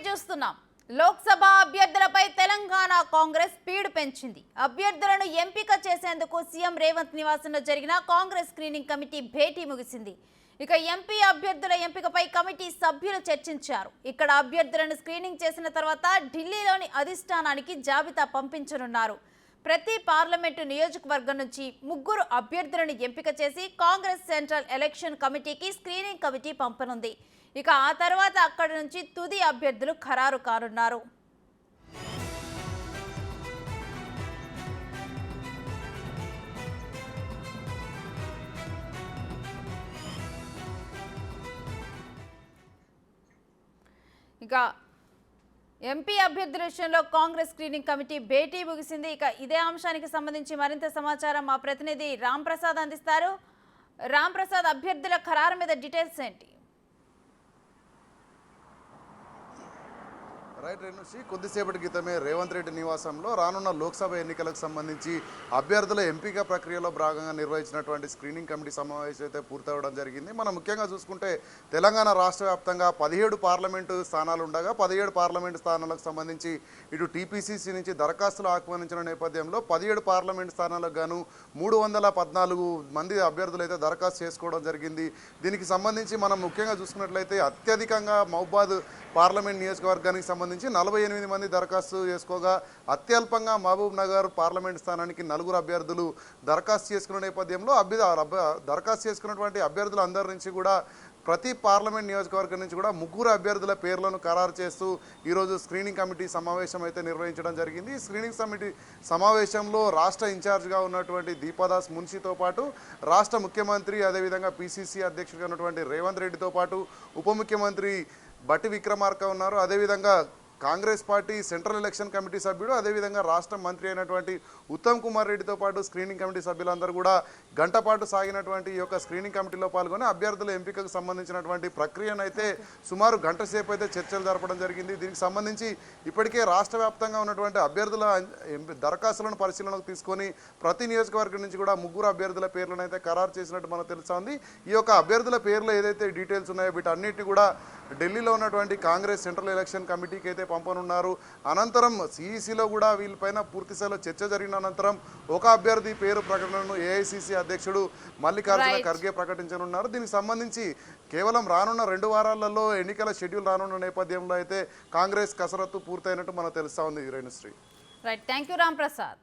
చూస్తున్నాం. లోక్సభ అభ్యర్థులపై తెలంగాణ కాంగ్రెస్ స్పీడ్ పెంచింది. అభ్యర్థులను ఎంపిక చేసేందుకు సీఎం రేవంత్ నివాసంలో జరిగిన కాంగ్రెస్ స్క్రీనింగ్ కమిటీ భేటీ ముగిసింది. ఇక ఎంపీ అభ్యర్థుల ఎంపికపై కమిటీ సభ్యులు చర్చించారు. ఇక్కడ అభ్యర్థులను స్క్రీనింగ్ చేసిన తర్వాత ఢిల్లీలోని అధిష్టానానికి జాబితా పంపించనున్నారు. ప్రతి పార్లమెంటు నియోజకవర్గం నుంచి 3 అభ్యర్థులను ఎంపిక చేసి కాంగ్రెస్ సెంట్రల్ ఎలక్షన్ కమిటీకి స్క్రీనింగ్ కమిటీ పంపనుంది. ఇక ఆ తర్వాత అక్కడి నుంచి తుది అభ్యర్థులు ఖరారు కానున్నారు. ఇక ఎంపీ అభ్యర్థుల విషయంలో కాంగ్రెస్ స్క్రీనింగ్ కమిటీ భేటీ ముగిసింది. ఇక ఇదే అంశానికి సంబంధించి మరింత సమాచారం మా ప్రతినిధి రామ్ ప్రసాద్ అందిస్తారు. రామ్ ప్రసాద్, అభ్యర్థుల ఖరారు మీద డీటెయిల్స్ ఏంటి? రైట్ రేణుశ్రీ, కొద్దిసేపటి క్రితమే రేవంత్ రెడ్డి నివాసంలో రానున్న లోక్సభ ఎన్నికలకు సంబంధించి అభ్యర్థుల ఎంపిక ప్రక్రియలో భాగంగా నిర్వహించినటువంటి స్క్రీనింగ్ కమిటీ సమావేశం అయితే పూర్తవడం జరిగింది. మనం ముఖ్యంగా చూసుకుంటే తెలంగాణ రాష్ట్ర వ్యాప్తంగా 17 పార్లమెంటు స్థానాలు ఉండగా 17 పార్లమెంటు స్థానాలకు సంబంధించి ఇటు టీపీసీసీ నుంచి దరఖాస్తులు ఆహ్వానించిన నేపథ్యంలో 17 పార్లమెంటు స్థానాలకు గాను 314 మంది అభ్యర్థులు అయితే దరఖాస్తు చేసుకోవడం జరిగింది. దీనికి సంబంధించి మనం ముఖ్యంగా చూసుకున్నట్లయితే అత్యధికంగా మహబూబాద్ పార్లమెంట్ నియోజకవర్గానికి సంబంధించి 48 మంది దరఖాస్తు చేసుకోగా అత్యల్పంగా మహబూబ్ నగర్ పార్లమెంట్ స్థానానికి 4 అభ్యర్థులు దరఖాస్తు చేసుకున్న నేపథ్యంలో దరఖాస్తు చేసుకున్నటువంటి అభ్యర్థులందరి నుంచి కూడా ప్రతి పార్లమెంట్ నియోజకవర్గం నుంచి కూడా 3 అభ్యర్థుల పేర్లను ఖరారు చేస్తూ ఈరోజు స్క్రీనింగ్ కమిటీ సమావేశం అయితే నిర్వహించడం జరిగింది. స్క్రీనింగ్ కమిటీ సమావేశంలో రాష్ట్ర ఇన్ఛార్జ్గా ఉన్నటువంటి దీపాదాస్ మున్షితో పాటు రాష్ట్ర ముఖ్యమంత్రి అదేవిధంగా పీసీసీ అధ్యక్షుడిగా ఉన్నటువంటి రేవంత్ రెడ్డితో పాటు ఉప ముఖ్యమంత్రి బట్టి విక్రమార్క ఉన్నారు. అదేవిధంగా Congress party central election committee సభ్యుడు అదేవిధంగా రాష్ట్ర మంత్రి అయినటువంటి ఉత్తమ్ కుమార్ రెడ్డితో పాటు స్క్రీనింగ్ కమిటీ సభ్యులందరూ కూడా గంట పాటు సాగినటువంటి ఈ యొక్క స్క్రీనింగ్ కమిటీలో పాల్గొని అభ్యర్థుల ఎంపికకు సంబంధించినటువంటి ప్రక్రియను అయితే సుమారు గంట సేపు అయితే చర్చలు జరపడం జరిగింది. దీనికి సంబంధించి ఇప్పటికే రాష్ట్ర వ్యాప్తంగా ఉన్నటువంటి అభ్యర్థుల దరఖాస్తులను పరిశీలనకు తీసుకొని ప్రతి నియోజకవర్గం నుంచి కూడా 3 అభ్యర్థుల పేర్లను అయితే ఖరారు చేసినట్టు మనకు తెలుస్తోంది. ఈ యొక్క అభ్యర్థుల పేర్లు ఏదైతే డీటెయిల్స్ ఉన్నాయో వీటన్నిటిని కూడా ఢిల్లీలో ఉన్నటువంటి కాంగ్రెస్ సెంట్రల్ ఎలక్షన్ కమిటీకి అయితే పంపనున్నారు. అనంతరం సిఈసిలో కూడా వీళ్ళపైన పూర్తిస్థాయిలో చర్చ జరిగిన అనంతరం ఒక అభ్యర్థి పేరు ప్రకటనను ఏఐసిసి అధ్యక్షుడు మల్లికార్జున ఖర్గే ప్రకటించనున్నారు. దీనికి సంబంధించి కేవలం రానున్న 2 వారాలలో ఎన్నికల షెడ్యూల్ రానున్న నేపథ్యంలో అయితే కాంగ్రెస్ కసరత్తు పూర్తయినట్టు మనకు తెలుస్తా ఉంది. Renusri, right, thank you Ram Prasad.